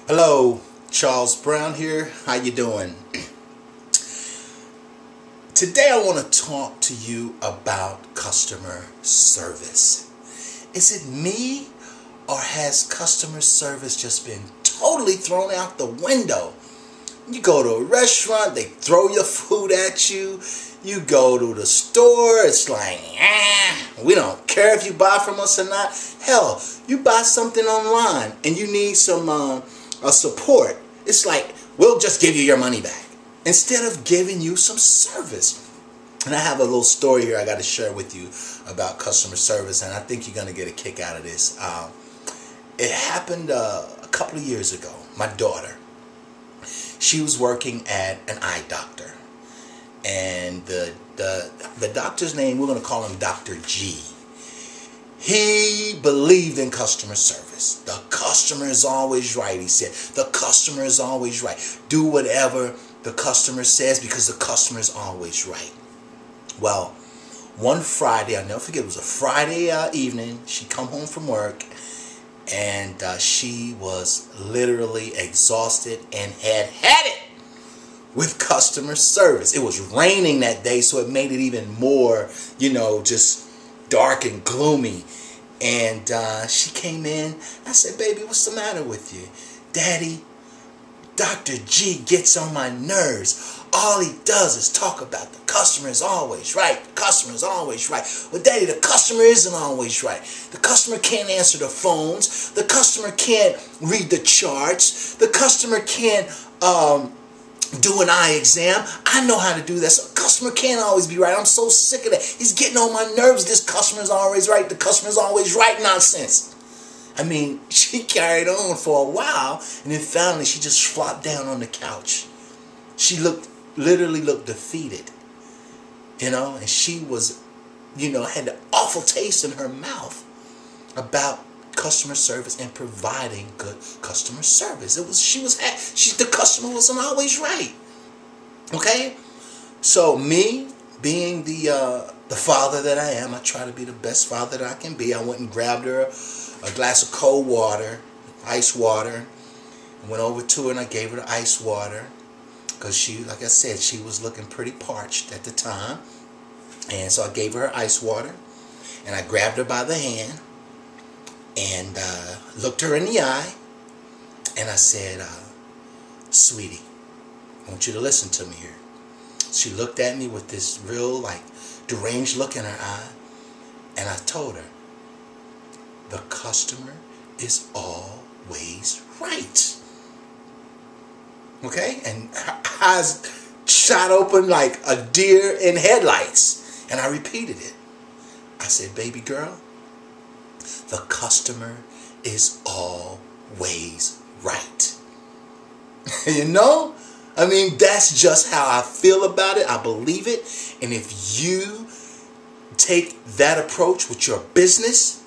Hello, Charles Brown here. How you doing? Today I want to talk to you about customer service. Is it me, or has customer service just been totally thrown out the window? You go to a restaurant, they throw your food at you. You go to the store, it's like, we don't care if you buy from us or not. Hell, you buy something online and you need some support. It's like, we'll just give you your money back instead of giving you some service. And I have a little story here I got to share with you about customer service, and I think you're going to get a kick out of this. It happened a couple of years ago. My daughter, she was working at an eye doctor, and the doctor's name, we're going to call him Dr. G. He believed in customer service. The customer is always right, he said. The customer is always right. Do whatever the customer says because the customer is always right. Well, one Friday, I'll never forget, it was a Friday evening. She come home from work, and she was literally exhausted and had it with customer service. It was raining that day, so it made it even more, just dark and gloomy. And she came in. I said, baby, what's the matter with you? Daddy, Dr. G gets on my nerves. All he does is talk about the customer is always right. The customer is always right. Well, Daddy, the customer isn't always right. The customer can't answer the phones. The customer can't read the charts. The customer can't do an eye exam. I know how to do that. So the customer can't always be right. I'm so sick of that. He's getting on my nerves. This customer is always right. The customer is always right nonsense. I mean, she carried on for a while, and then finally she just flopped down on the couch. She literally looked defeated, and she was, had the awful taste in her mouth about customer service and providing good customer service. The customer wasn't always right. Okay, so me being the father that I am, I try to be the best father that I can be. I went and grabbed her a glass of cold water, ice water. I went over to her and I gave her the ice water because she, like I said, she was looking pretty parched at the time. And so I gave her ice water, and I grabbed her by the hand and looked her in the eye, and I said, sweetie, I want you to listen to me here. She looked at me with this real, deranged look in her eye, and I told her, the customer is always right. Okay? And her eyes shot open like a deer in headlights. And I repeated it. I said, baby girl, the customer is always right. I mean, that's just how I feel about it. I believe it. And if you take that approach with your business,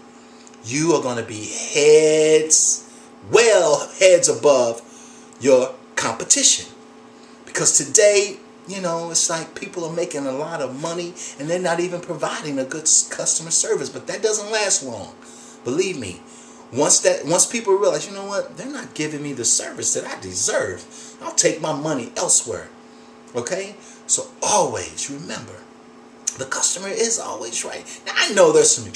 you are going to be heads above your competition. Because today, it's like people are making a lot of money and they're not even providing a good customer service. But that doesn't last long. Believe me. Once people realize, you know what, they're not giving me the service that I deserve, I'll take my money elsewhere. Okay? So always remember, the customer is always right. Now, I know there's some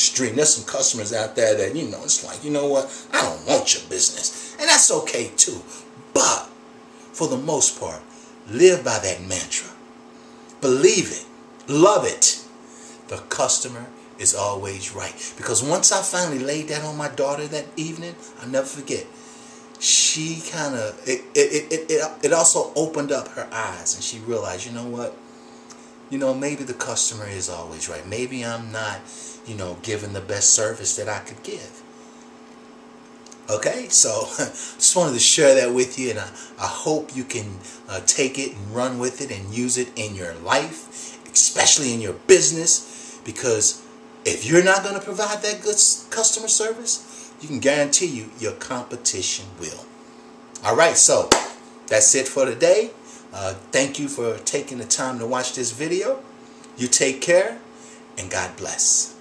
customers out there that, it's like, you know what, I don't want your business. And that's okay too. But for the most part, live by that mantra. Believe it. Love it. The customer is always right. Because once I finally laid that on my daughter that evening, I'll never forget. She it also opened up her eyes, and she realized, you know what? Maybe the customer is always right. Maybe I'm not, giving the best service that I could give. Okay, so just wanted to share that with you, and I hope you can take it and run with it and use it in your life, especially in your business, because if you're not going to provide that good customer service, you can guarantee you your competition will. All right, so that's it for today. Thank you for taking the time to watch this video. You take care, and God bless.